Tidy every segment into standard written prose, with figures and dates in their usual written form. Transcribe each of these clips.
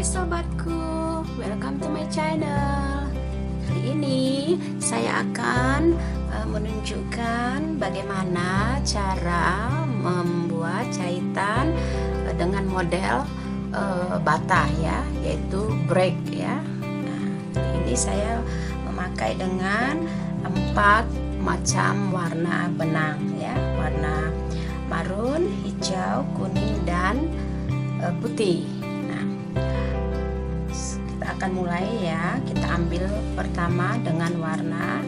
Hai sobatku, welcome to my channel. Kali ini saya akan menunjukkan bagaimana cara membuat jahitan dengan model bata ya, yaitu break ya. Nah, ini saya memakai dengan 4 macam warna benang ya, warna marun, hijau, kuning, dan putih. Nah, kita akan mulai ya. Kita ambil pertama dengan warna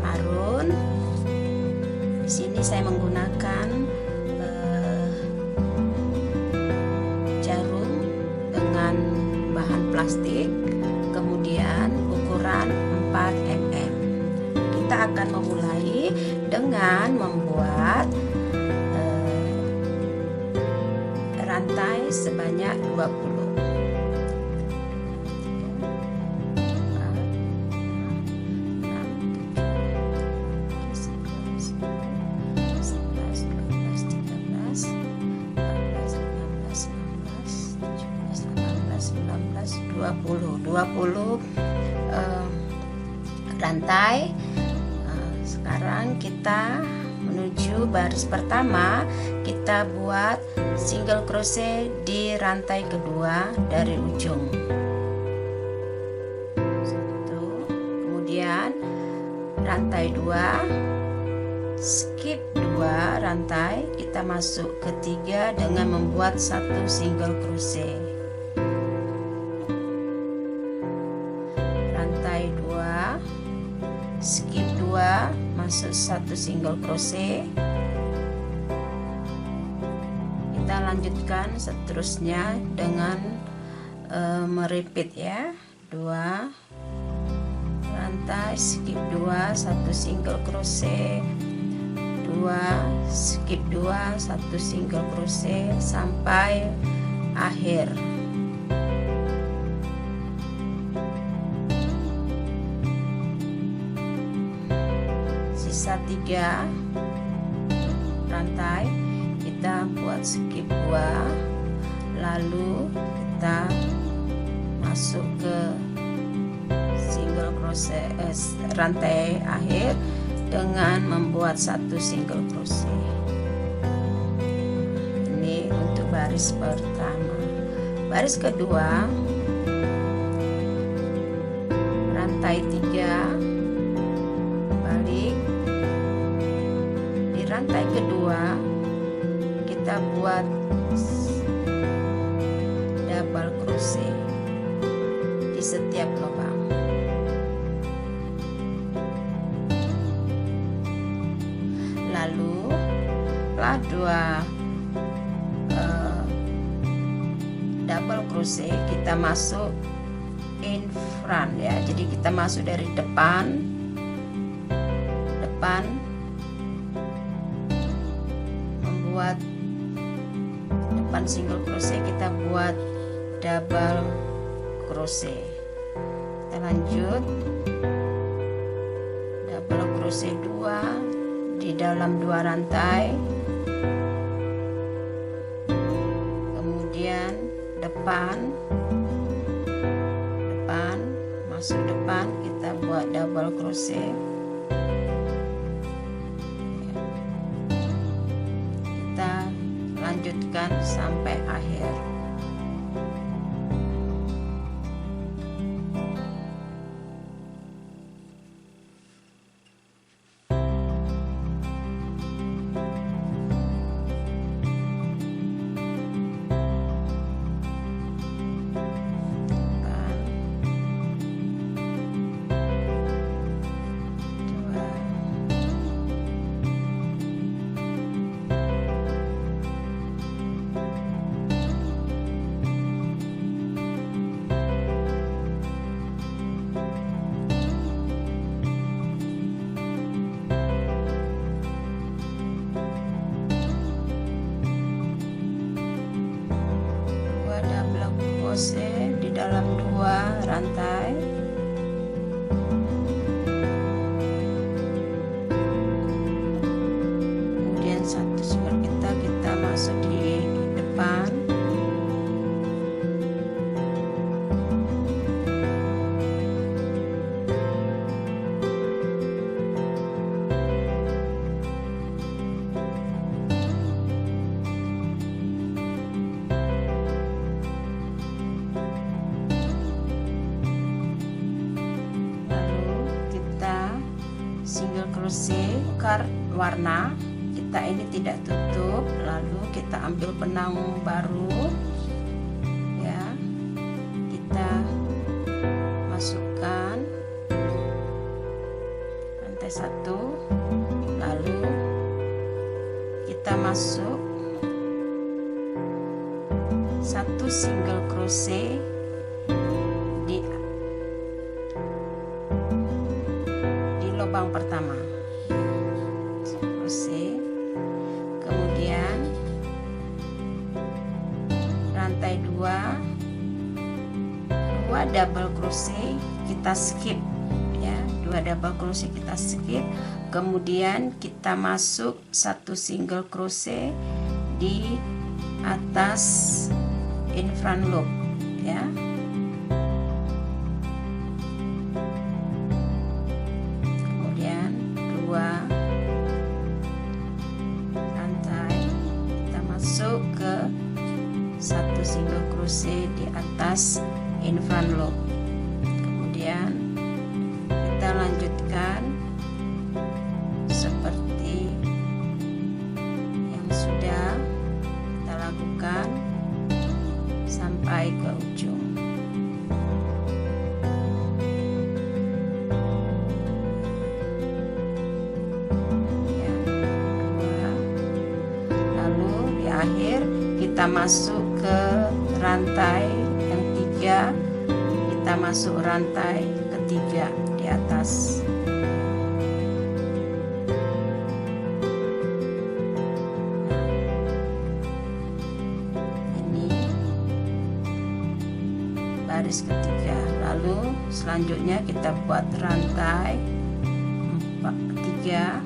marun. Di sini saya menggunakan jarum dengan bahan plastik, kemudian ukuran 4 mm. Kita akan memulai dengan membuat rantai sebanyak 20. Rantai. Sekarang kita menuju baris pertama, kita buat single crochet di rantai kedua dari ujung. 1, kemudian rantai 2, skip 2 rantai, kita masuk ke 3 dengan membuat 1 single crochet. Rantai 2, skip 2, masuk 1 single crochet. Kita lanjutkan seterusnya dengan merepeat ya, 2 rantai, skip 2, 1 single crochet, 2 skip 2, 1 single crochet sampai akhir. Sisa 3 rantai, kita buat skip 2, lalu kita masuk ke single crochet rantai akhir dengan membuat 1 single crochet. Ini untuk baris pertama. Baris kedua, rantai 3, balik. Di rantai kedua kita buat double crochet di setiap lubang. Lalu setelah 2 double crochet, kita masuk in front ya. Jadi kita masuk dari depan membuat depan single crochet, kita buat double crochet. Kita lanjut double crochet 2 di dalam 2 rantai, kemudian depan masuk depan, kita buat double crochet. Kita lanjutkan sampai akhir. Crochet di dalam 2 rantai, kemudian 1 super kita masuk di depan, crochet tukar warna. Kita ini tidak tutup, lalu kita ambil benang baru ya, kita masukkan rantai 1, lalu kita masuk 1 single crochet di lubang pertama, crochet, kemudian rantai 2 double crochet kita skip ya, 2 double crochet kita skip, kemudian kita masuk 1 single crochet di atas in front loop ya. Kemudian 2 rantai kita masuk ke 1 single crochet di atas in front loop, kemudian kita lanjutkan seperti yang sudah kita lakukan sampai ke ujung. Ya, 2. Lalu di akhir kita masuk ke rantai yang 3, kita masuk rantai ketiga di atas. Baris ketiga, lalu selanjutnya kita buat rantai 3,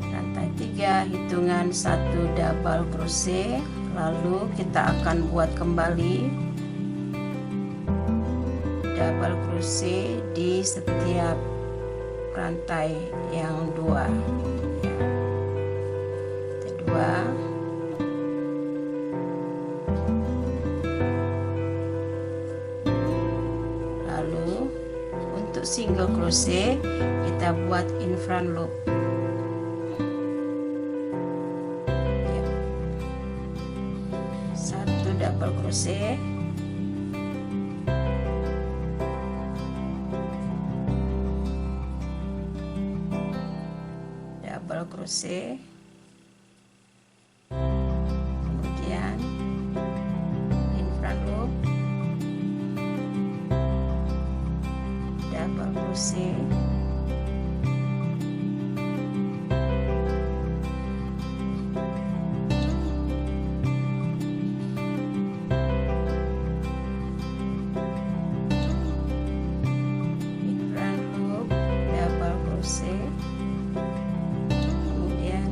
rantai 3 hitungan 1 double crochet, lalu kita akan buat kembali double crochet di setiap rantai yang 2 ya. Kedua, single crochet kita buat in front loop ya. 1 double crochet, double crochet, kemudian in front loop, double crochet, in front loop, double crochet, kemudian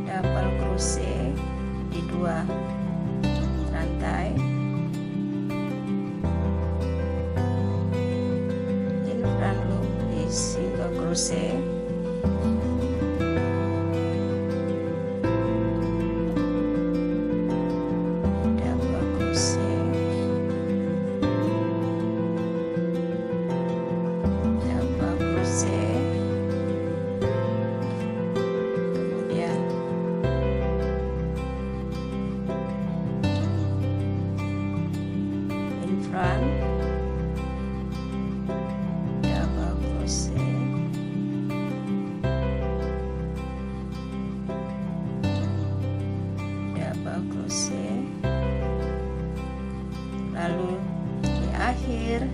double crochet di 2 rantai, single crochet, double crochet, double crochet, kemudian in front, double crochet, double crochet, lalu di akhir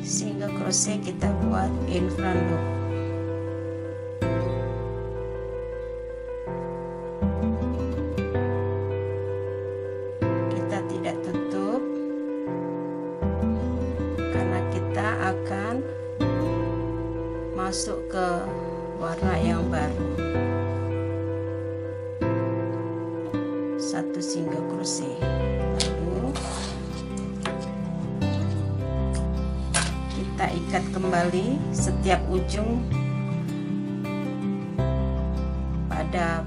single crochet kita buat in front loop. Kita tidak tutup karena kita akan masuk ke warna yang baru. 1 single crochet, lalu kita ikat kembali setiap ujung pada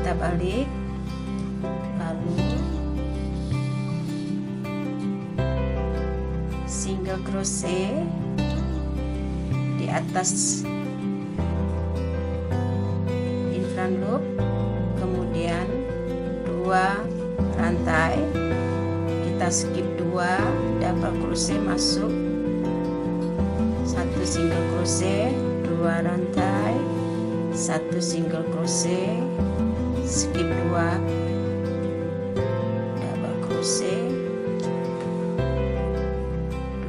kita balik, lalu single crochet di atas in front loop, kemudian 2 rantai, kita skip 2 double crochet, masuk 1 single crochet, 2 rantai, 1 single crochet, skip 2 double crochet,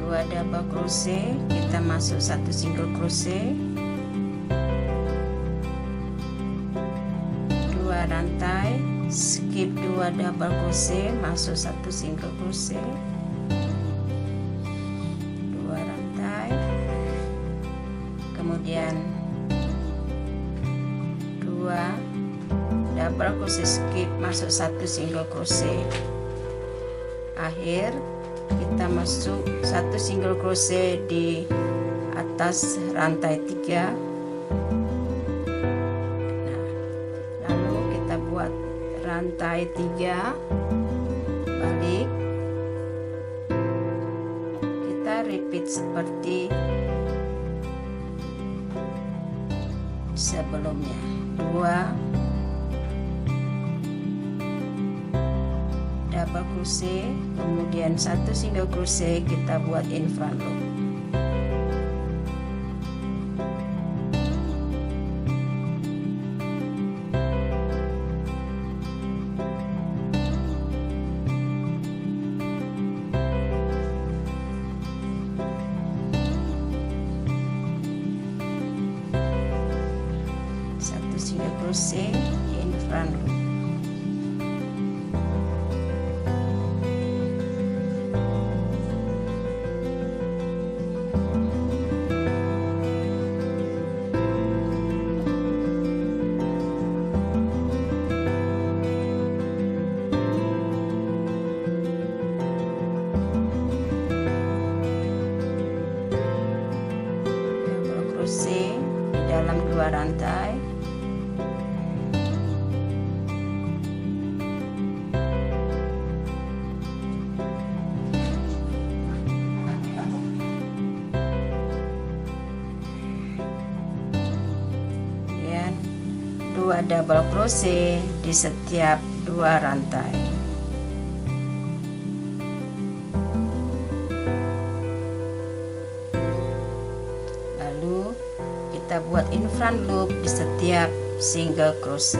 2 double crochet, kita masuk 1 single crochet, 2 rantai, skip 2 double crochet, masuk 1 single crochet, 2 rantai, kemudian 2 double crochet, skip, masuk 1 single crochet, akhir kita masuk 1 single crochet di atas rantai 3. Nah, lalu kita buat rantai 3, balik, kita repeat seperti sebelumnya, 2 double crochet, kemudian 1 single crochet, kita buat in front loop. Satu single crochet in front loop. Crochet di dalam 2 rantai, kemudian 2 double crochet di setiap 2 rantai. Kita buat in front loop di setiap single crochet.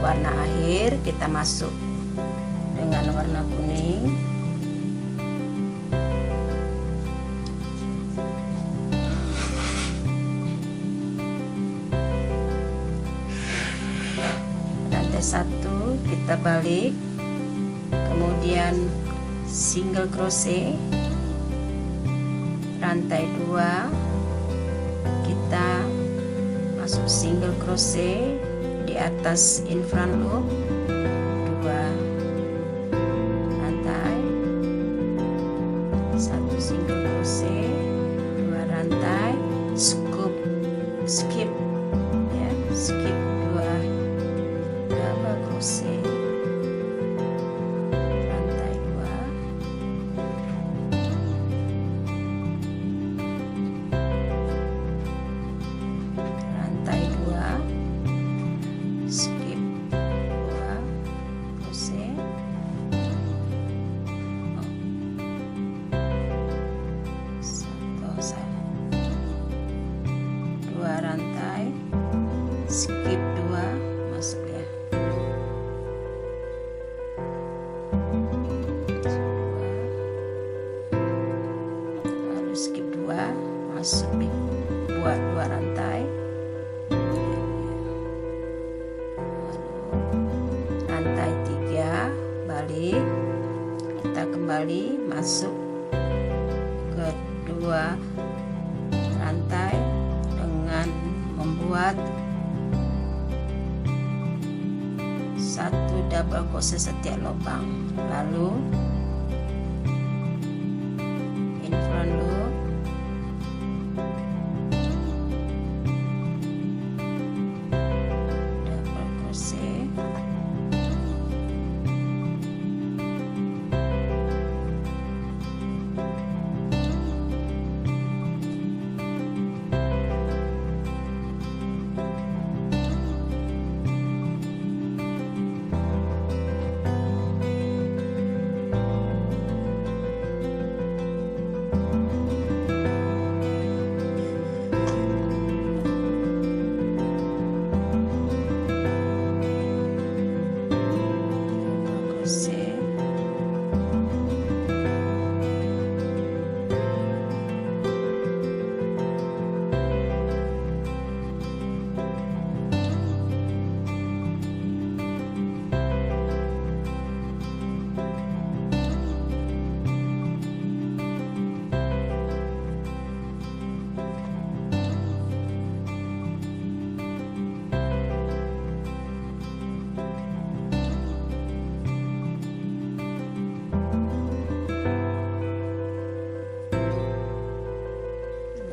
Warna akhir kita masuk dengan warna kuning, rantai 1 kita balik, kemudian single crochet, rantai 2 kita masuk single crochet di atas in front loop, 2 rantai, 1 single crochet, 2 rantai, skip ya, skip 2 double crochet, rantai 2, rantai 2, skip 2 kita kembali masuk ke 2 rantai dengan membuat 1 double crochet setiap lubang, lalu in front loop,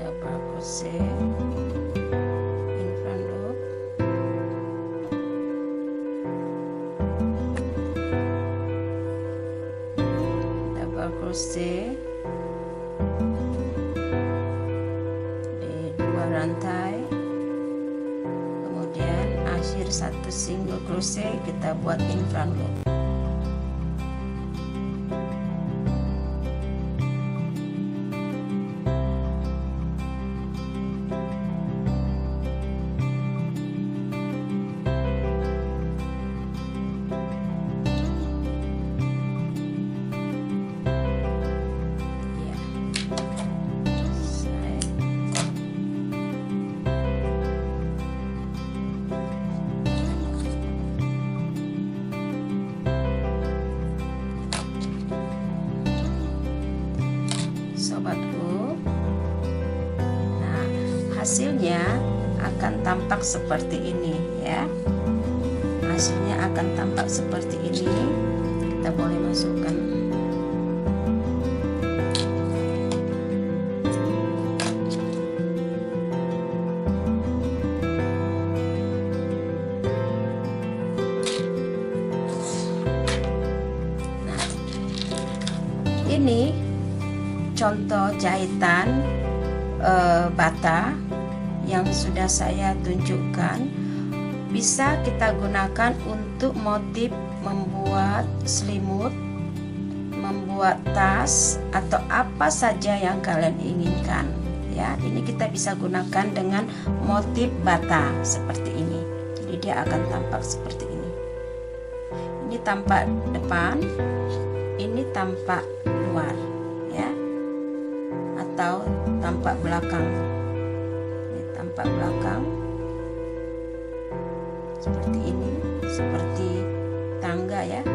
double crochet, in front loop, double crochet di 2 rantai, kemudian akhir 1 single crochet kita buat in front loop. Sobatku, nah hasilnya akan tampak seperti ini ya, hasilnya akan tampak seperti ini. Kita boleh masukkan nah, ini contoh jahitan bata yang sudah saya tunjukkan. Bisa kita gunakan untuk motif membuat selimut, membuat tas, atau apa saja yang kalian inginkan ya. Ini kita bisa gunakan dengan motif bata seperti ini. Jadi dia akan tampak seperti ini. Ini tampak depan, ini tampak luar ya, atau tampak belakang. Ini tampak belakang seperti ini, seperti tangga ya.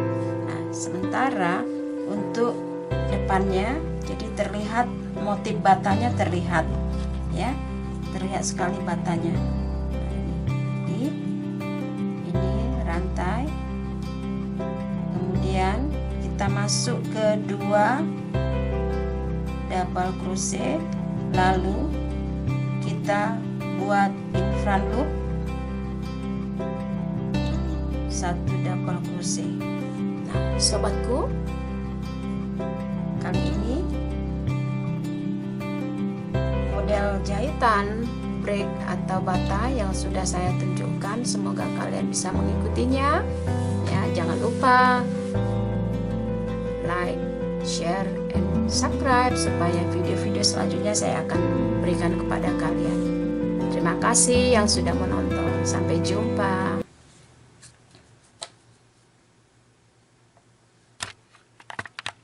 Nah, sementara untuk depannya jadi terlihat motif batanya, terlihat ya, terlihat sekali batanya. Nah, ini rantai, kemudian kita masuk ke 2 double crochet, lalu kita buat in front loop, 1 double crochet. Nah, sobatku, kali ini model jahitan break atau bata yang sudah saya tunjukkan, semoga kalian bisa mengikutinya ya. Jangan lupa like, share, and subscribe supaya video-video selanjutnya saya akan berikan kepada kalian. Terima kasih yang sudah menonton. Sampai jumpa.